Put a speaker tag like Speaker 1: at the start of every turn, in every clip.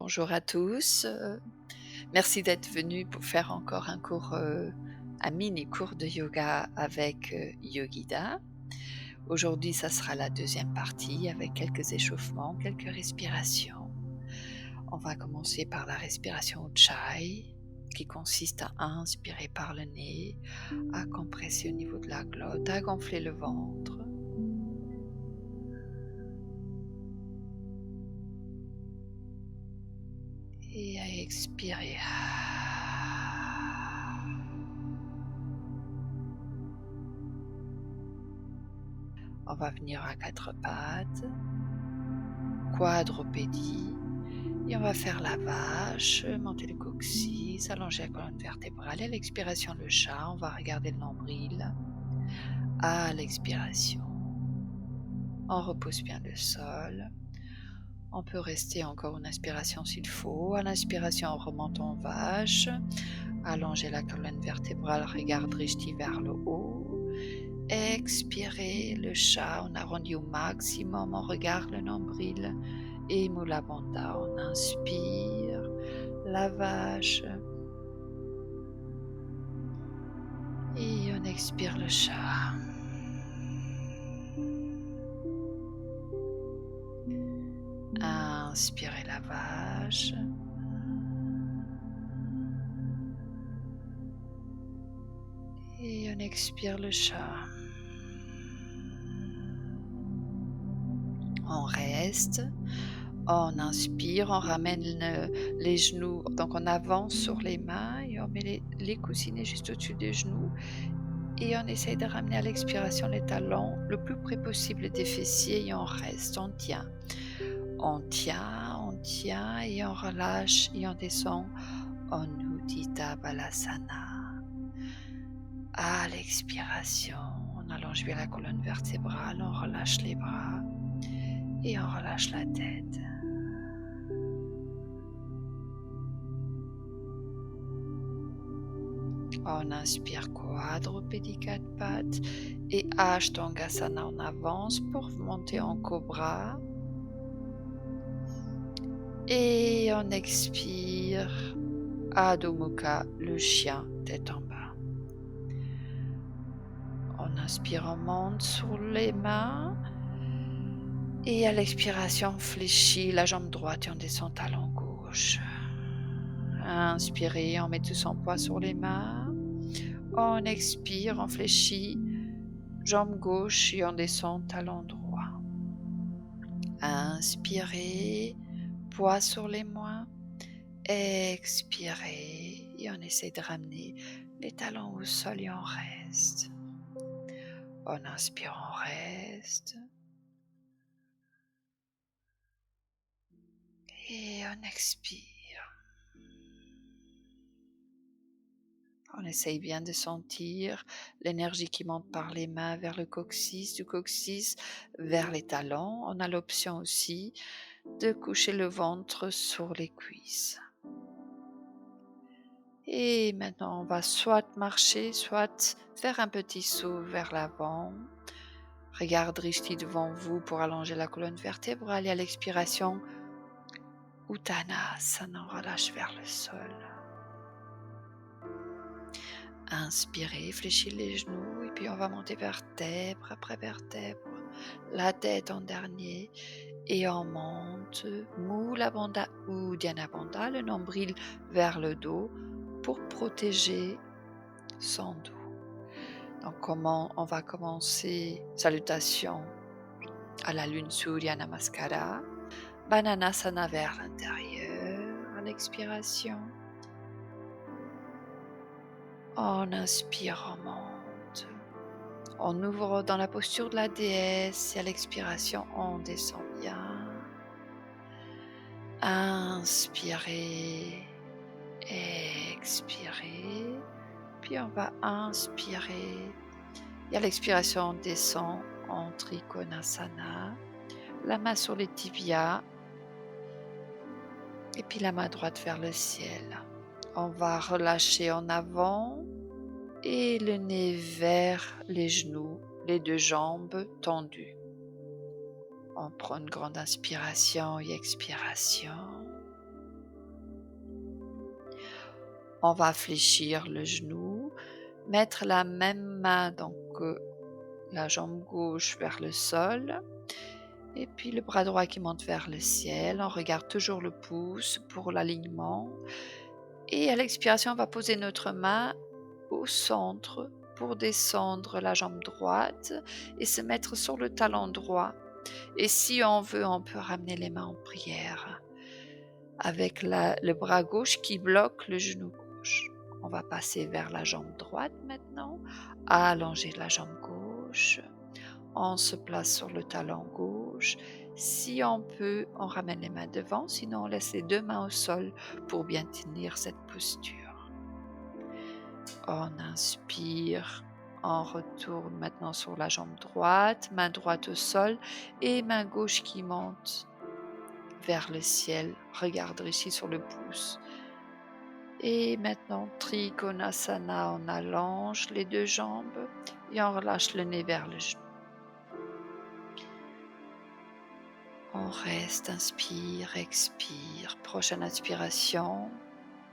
Speaker 1: Bonjour à tous, merci d'être venus pour faire encore un mini cours de yoga avec, Yogida. Aujourd'hui, ça sera la deuxième partie avec quelques échauffements, quelques respirations. On va commencer par la respiration Ujjayi qui consiste à inspirer par le nez, à compresser au niveau de la glotte, à gonfler le ventre. Et à expirer. On va venir à quatre pattes, quadrupédie, et on va faire la vache, monter le coccyx, allonger la colonne vertébrale. Et à l'expiration, le chat, on va regarder le nombril. À l'expiration, on repousse bien le sol. On peut rester encore une inspiration s'il faut. À l'inspiration, on remonte en vache. Allonger la colonne vertébrale, regarde Drishti vers le haut. Expirez le chat, on arrondit au maximum, on regarde le nombril. Et Mula Bandha, on inspire la vache. Et on expire le chat. Inspirez la vache. Et on expire le chat. On reste. On inspire, on ramène les genoux, donc on avance sur les mains et on met les coussinets juste au-dessus des genoux. Et on essaye de ramener à l'expiration les talons le plus près possible des fessiers et on reste, on tient. On tient et on relâche et on descend en Udita Balasana. À l'expiration, on allonge bien la colonne vertébrale, on relâche les bras et on relâche la tête. On inspire quadrupédie quatre pattes et Ashtangasana, on avance pour monter en cobra. Et on expire Adho Mukha, le chien, tête en bas. On inspire, on monte sur les mains. Et à l'expiration, on fléchit la jambe droite et on descend talon gauche. Inspirez, on met tout son poids sur les mains. On expire, on fléchit jambe gauche et on descend talon droit. Inspirez, poids sur les mains. Expirez et on essaie de ramener les talons au sol et on reste. On inspire, on reste. Et on expire. On essaye bien de sentir l'énergie qui monte par les mains vers le coccyx, du coccyx vers les talons. On a l'option aussi de coucher le ventre sur les cuisses. Et maintenant, on va soit marcher, soit faire un petit saut vers l'avant. Regarde Drishti devant vous pour allonger la colonne vertébrale et à l'expiration, Uttanasana, on relâche vers le sol. Inspirez, fléchissez les genoux et puis on va monter vertèbre après vertèbre, la tête en dernier et on monte Mula Bandha ou Uddiyana Bandha, le nombril vers le dos pour protéger son dos. Donc on va commencer, salutation à la lune Surya Namaskara, Bananasana vers l'intérieur à l'expiration. On inspire, on monte. On ouvre dans la posture de la déesse et à l'expiration, on descend bien. Inspirez, expirez. Puis on va inspirer. Et à l'expiration, on descend en Trikonasana. La main sur les tibias. Et puis la main droite vers le ciel. On va relâcher en avant. Et le nez vers les genoux, les deux jambes tendues. On prend une grande inspiration et expiration. On va fléchir le genou, mettre la même main, donc la jambe gauche vers le sol, et puis le bras droit qui monte vers le ciel. On regarde toujours le pouce pour l'alignement. Et à l'expiration, on va poser notre main au centre pour descendre la jambe droite et se mettre sur le talon droit. Et si on veut, on peut ramener les mains en prière avec le bras gauche qui bloque le genou gauche. On va passer vers la jambe droite maintenant, allonger la jambe gauche. On se place sur le talon gauche. Si on peut, on ramène les mains devant, sinon on laisse les deux mains au sol pour bien tenir cette posture. On inspire, on retourne maintenant sur la jambe droite, main droite au sol et main gauche qui monte vers le ciel. Regarde ici sur le pouce. Et maintenant, Trikonasana, on allonge les deux jambes et on relâche le nez vers le genou. On reste, inspire, expire. Prochaine inspiration,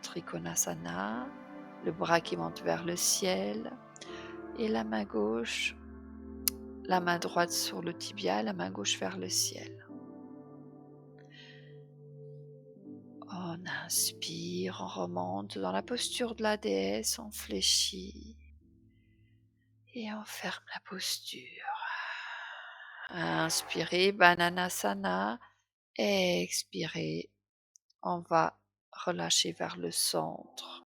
Speaker 1: Trikonasana, le bras qui monte vers le ciel et la main gauche, la main droite sur le tibia, la main gauche vers le ciel. On inspire, on remonte dans la posture de la déesse, on fléchit et on ferme la posture. Inspirez, Bananasana, expirez, on va relâcher vers le centre.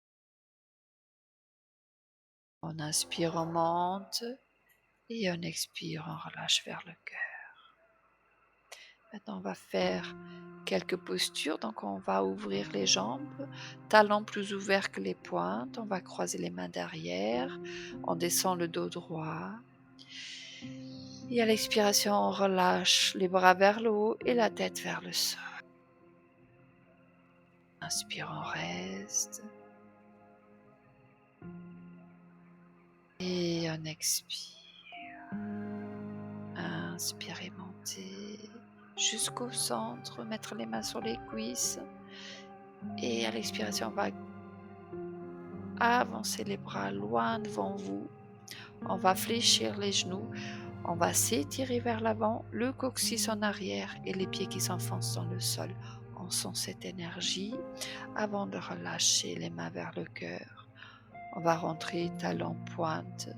Speaker 1: On inspire, on monte et on expire, on relâche vers le cœur. Maintenant, on va faire quelques postures. Donc, on va ouvrir les jambes, talons plus ouverts que les pointes. On va croiser les mains derrière. On descend le dos droit. Et à l'expiration, on relâche les bras vers le haut et la tête vers le sol. Inspire, on reste. Et on expire. Inspirez, montez jusqu'au centre, mettre les mains sur les cuisses. Et à l'expiration, on va avancer les bras loin devant vous. On va fléchir les genoux. On va s'étirer vers l'avant, le coccyx en arrière et les pieds qui s'enfoncent dans le sol. On sent cette énergie avant de relâcher les mains vers le cœur. On va rentrer talon pointe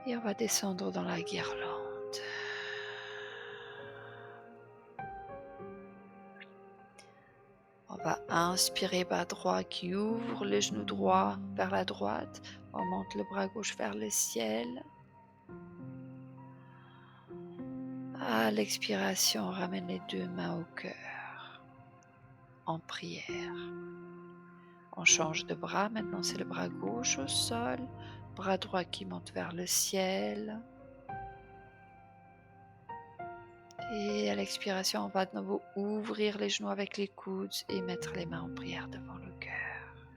Speaker 1: et on va descendre dans la guirlande. On va inspirer bras droit qui ouvre le genou droit vers la droite. On monte le bras gauche vers le ciel. À l'expiration, on ramène les deux mains au cœur en prière. On change de bras, maintenant c'est le bras gauche au sol, bras droit qui monte vers le ciel. Et à l'expiration, on va de nouveau ouvrir les genoux avec les coudes et mettre les mains en prière devant le cœur.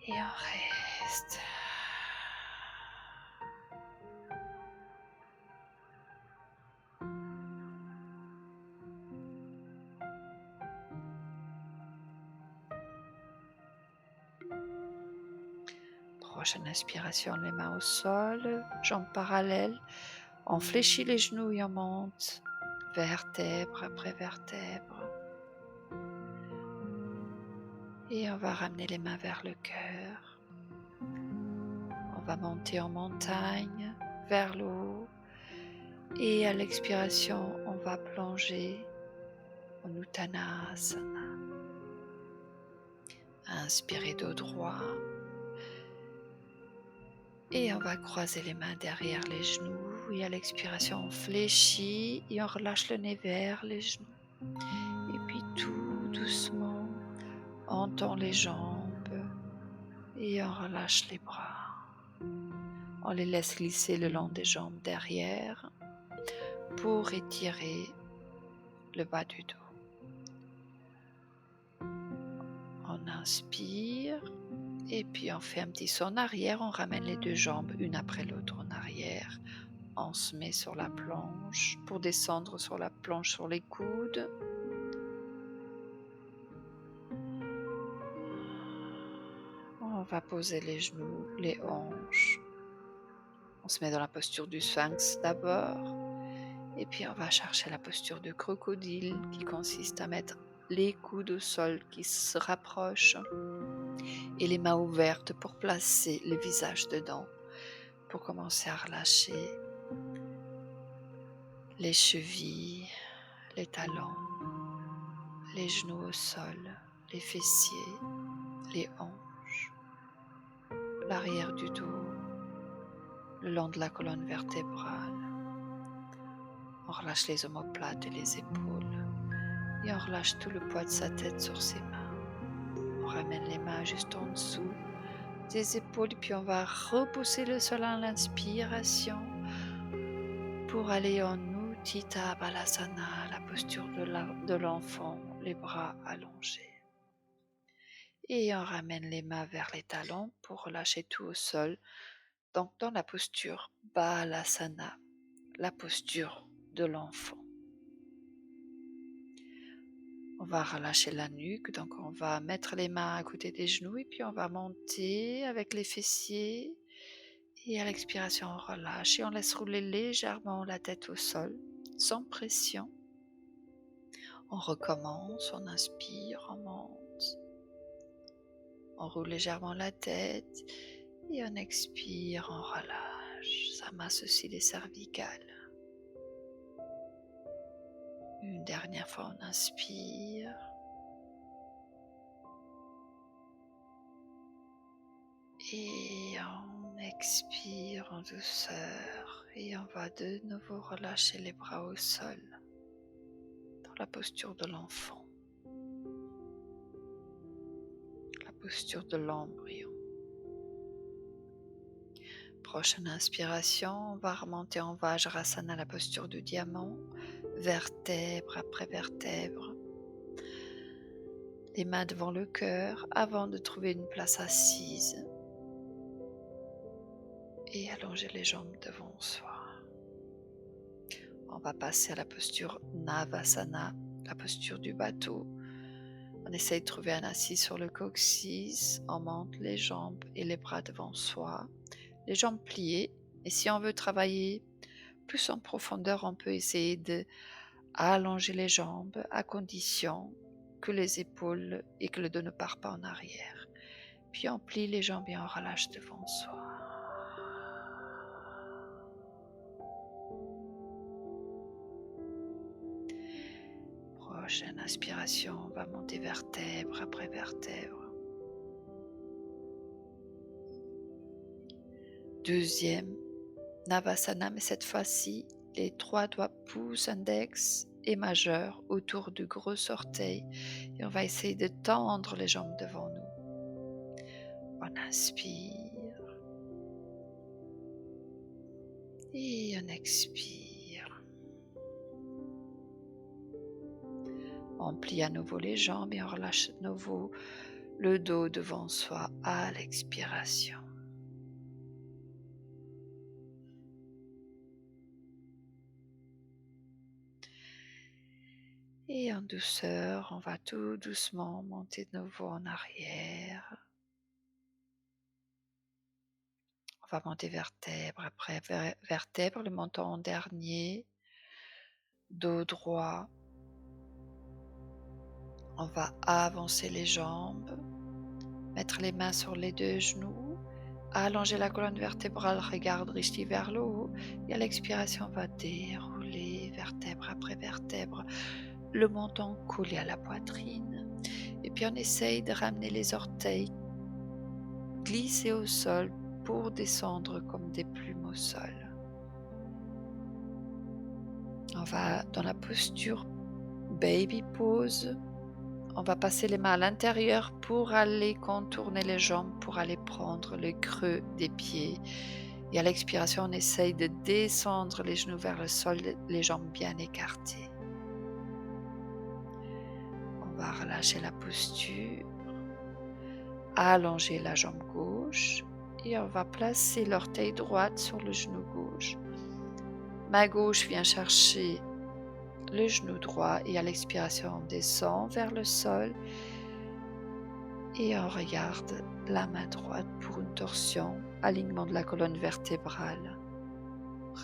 Speaker 1: Et on reste. Prochaine inspiration, les mains au sol, jambes parallèles. On fléchit les genoux et on monte, vertèbre après vertèbre. Et on va ramener les mains vers le cœur. On va monter en montagne, vers le haut. Et à l'expiration, on va plonger en Uttanasana. Inspirez dos droit. Et on va croiser les mains derrière les genoux. Et à l'expiration, on fléchit et on relâche le nez vers les genoux. Et puis tout doucement, on tend les jambes et on relâche les bras. On les laisse glisser le long des jambes derrière pour étirer le bas du dos. On inspire et puis on fait un petit saut en arrière. On ramène les deux jambes une après l'autre en arrière. On se met sur la planche pour descendre sur la planche sur les coudes. va poser les genoux, les hanches. On se met dans la posture du sphinx d'abord. Et puis on va chercher la posture de crocodile qui consiste à mettre les coudes au sol qui se rapprochent et les mains ouvertes pour placer le visage dedans, pour commencer à relâcher les chevilles, les talons, les genoux au sol, les fessiers, les hanches, l'arrière du dos, le long de la colonne vertébrale. On relâche les omoplates et les épaules et on relâche tout le poids de sa tête sur ses mains. On ramène les mains juste en dessous des épaules, puis on va repousser le sol à l'inspiration pour aller en Utthita Balasana, la posture de l'enfant, les bras allongés. Et on ramène les mains vers les talons pour relâcher tout au sol. Donc dans la posture Balasana, la posture de l'enfant. On va relâcher la nuque, donc on va mettre les mains à côté des genoux et puis on va monter avec les fessiers. Et à l'expiration, on relâche et on laisse rouler légèrement la tête au sol, sans pression. On recommence, on inspire, on monte. On roule légèrement la tête et on expire, on relâche. Ça masse aussi les cervicales. Une dernière fois, on inspire. Et on expire en douceur et on va de nouveau relâcher les bras au sol dans la posture de l'enfant, la posture de l'embryon. Prochaine inspiration, on va remonter en Vajrasana, la posture du diamant, vertèbre après vertèbre. Les mains devant le cœur avant de trouver une place assise. Et allonger les jambes devant soi. On va passer à la posture Navasana, la posture du bateau. On essaye de trouver un assis sur le coccyx. On monte les jambes et les bras devant soi. Les jambes pliées. Et si on veut travailler plus en profondeur, on peut essayer de allonger les jambes à condition que les épaules et que le dos ne part pas en arrière. Puis on plie les jambes et on relâche devant soi. Prochaine inspiration, on va monter vertèbre après vertèbre. Deuxième Navasana, mais cette fois-ci, les 3 doigts pouce, index et majeur autour du gros orteil. Et on va essayer de tendre les jambes devant nous. On inspire. Et on expire. On plie à nouveau les jambes et on relâche de nouveau le dos devant soi à l'expiration. Et en douceur, on va tout doucement monter de nouveau en arrière. On va monter vertèbre après vertèbre, le menton en dernier, dos droit. On va avancer les jambes, mettre les mains sur les 2 genoux, allonger la colonne vertébrale, regard drishti vers le haut. Et à l'expiration, on va dérouler vertèbre après vertèbre, le menton collé à la poitrine. Et puis on essaye de ramener les orteils, glisser au sol pour descendre comme des plumes au sol. On va dans la posture baby pose. On va passer les mains à l'intérieur pour aller contourner les jambes, pour aller prendre le creux des pieds. Et à l'expiration, on essaye de descendre les genoux vers le sol, les jambes bien écartées. On va relâcher la posture, allonger la jambe gauche et on va placer l'orteil droite sur le genou gauche. Main gauche vient chercher le genou droit et à l'expiration, on descend vers le sol et on regarde la main droite pour une torsion, alignement de la colonne vertébrale,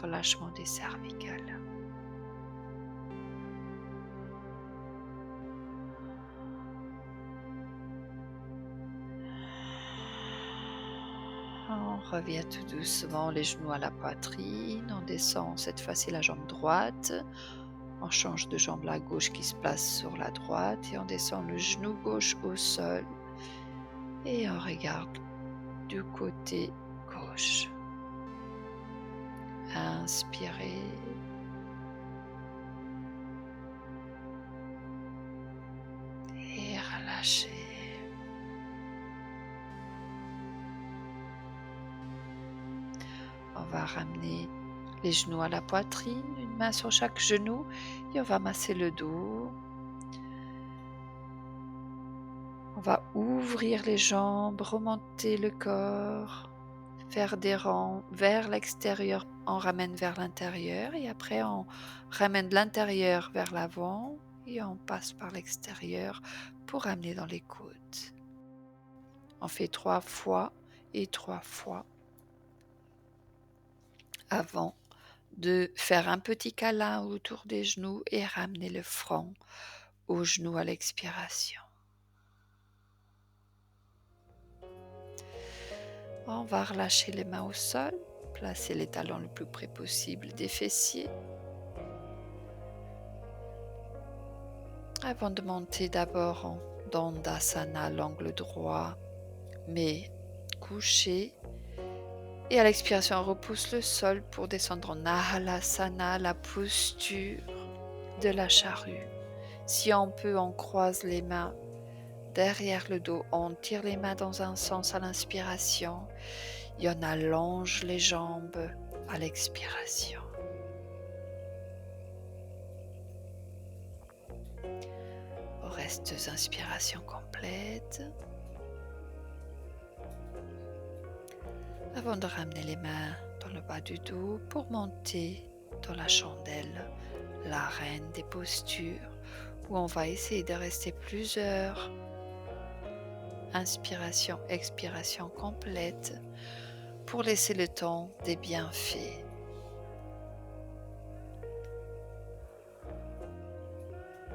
Speaker 1: relâchement des cervicales. On revient tout doucement les genoux à la poitrine, on descend cette fois-ci la jambe droite, on change de jambe la gauche qui se place sur la droite et on descend le genou gauche au sol et on regarde du côté gauche. Inspirez. Et relâchez. On va ramener les genoux à la poitrine, une main sur chaque genou et on va masser le dos. On va ouvrir les jambes, remonter le corps, faire des rangs vers l'extérieur, on ramène vers l'intérieur et après on ramène de l'intérieur vers l'avant et on passe par l'extérieur pour ramener dans les côtes. On fait 3 fois et 3 fois avant de faire un petit câlin autour des genoux et ramener le front aux genoux à l'expiration. On va relâcher les mains au sol, placer les talons le plus près possible des fessiers. Avant de monter d'abord en Dandasana, l'angle droit, mais couché. Et à l'expiration, on repousse le sol pour descendre en Ahalasana, la posture de la charrue. Si on peut, on croise les mains derrière le dos, on tire les mains dans un sens à l'inspiration et on allonge les jambes à l'expiration. On reste inspiration complète. Avant de ramener les mains dans le bas du dos pour monter dans la chandelle, la reine des postures, où on va essayer de rester plusieurs inspirations, expirations complètes pour laisser le temps des bienfaits.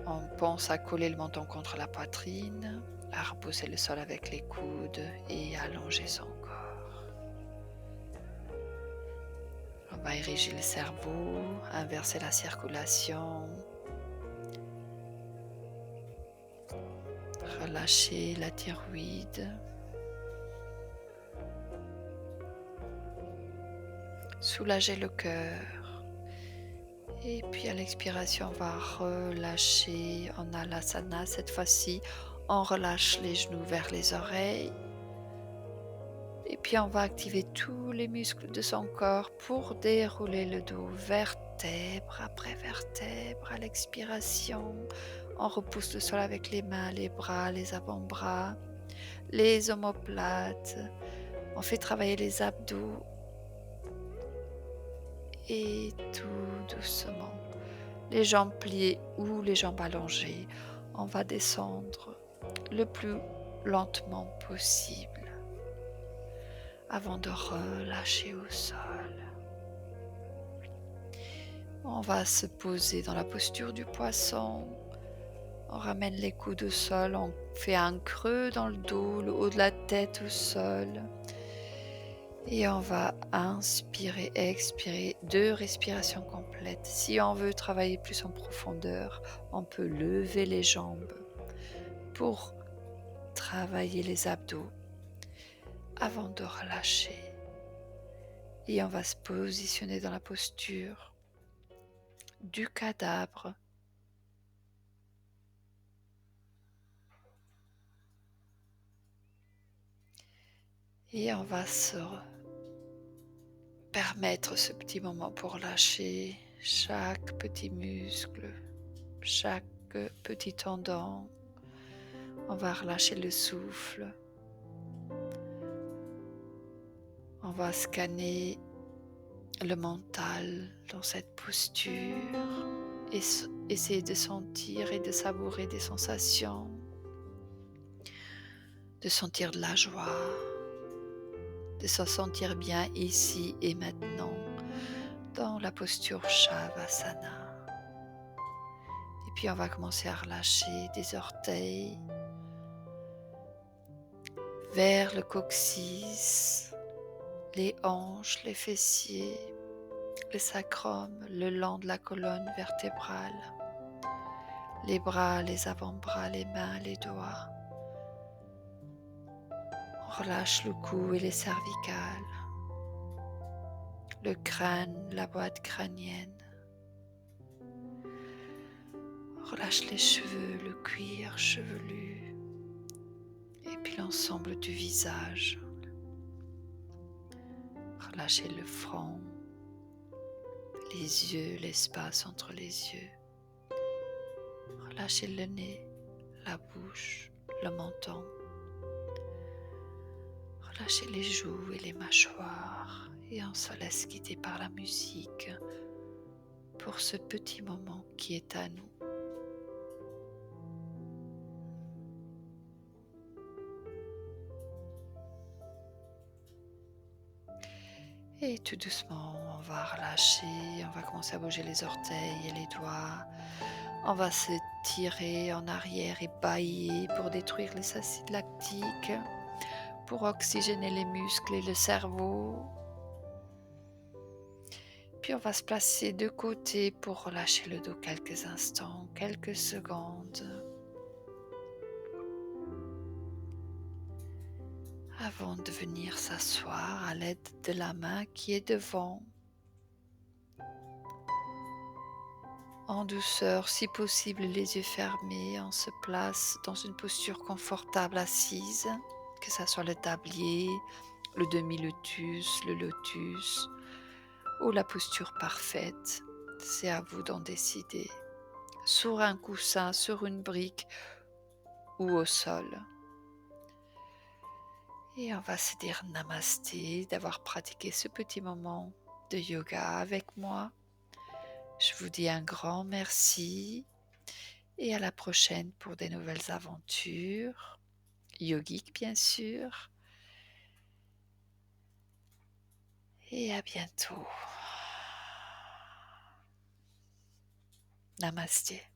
Speaker 1: On pense à coller le menton contre la poitrine, à repousser le sol avec les coudes et à allonger son corps. On va ériger le cerveau, inverser la circulation, relâcher la thyroïde, soulager le cœur. Et puis à l'expiration, on va relâcher en Alasana. Cette fois-ci, on relâche les genoux vers les oreilles. Et puis on va activer tous les muscles de son corps pour dérouler le dos vertèbre après vertèbre. À l'expiration, on repousse le sol avec les mains, les bras, les avant-bras, les omoplates. On fait travailler les abdos. Et tout doucement, les jambes pliées ou les jambes allongées, on va descendre le plus lentement possible avant de relâcher au sol. On va se poser dans la posture du poisson. On ramène les coudes au sol, on fait un creux dans le dos, le haut de la tête au sol. Et on va inspirer, expirer, 2 respirations complètes. Si on veut travailler plus en profondeur, on peut lever les jambes pour travailler les abdos avant de relâcher. Et on va se positionner dans la posture du cadavre. Et on va se permettre ce petit moment pour lâcher chaque petit muscle, chaque petit tendon. On va relâcher le souffle. On va scanner le mental dans cette posture et essayer de sentir et de savourer des sensations, de sentir de la joie, de se sentir bien ici et maintenant dans la posture Shavasana. Et puis on va commencer à relâcher des orteils vers le coccyx, les hanches, les fessiers, le sacrum, le long de la colonne vertébrale, les bras, les avant-bras, les mains, les doigts. On relâche le cou et les cervicales, le crâne, la boîte crânienne. On relâche les cheveux, le cuir chevelu et puis l'ensemble du visage. Relâchez le front, les yeux, l'espace entre les yeux. Relâchez le nez, la bouche, le menton. Relâchez les joues et les mâchoires et on se laisse guider par la musique pour ce petit moment qui est à nous. Et tout doucement, on va relâcher, on va commencer à bouger les orteils et les doigts. On va se tirer en arrière et bâiller pour détruire les acides lactiques, pour oxygéner les muscles et le cerveau. Puis on va se placer de côté pour relâcher le dos quelques instants, quelques secondes, avant de venir s'asseoir à l'aide de la main qui est devant. En douceur, si possible, les yeux fermés, on se place dans une posture confortable assise, que ce soit le tablier, le demi-lotus, le lotus ou la posture parfaite. C'est à vous d'en décider. Sur un coussin, sur une brique ou au sol. Et on va se dire namasté d'avoir pratiqué ce petit moment de yoga avec moi. Je vous dis un grand merci et à la prochaine pour des nouvelles aventures, yogiques bien sûr. Et à bientôt. Namasté.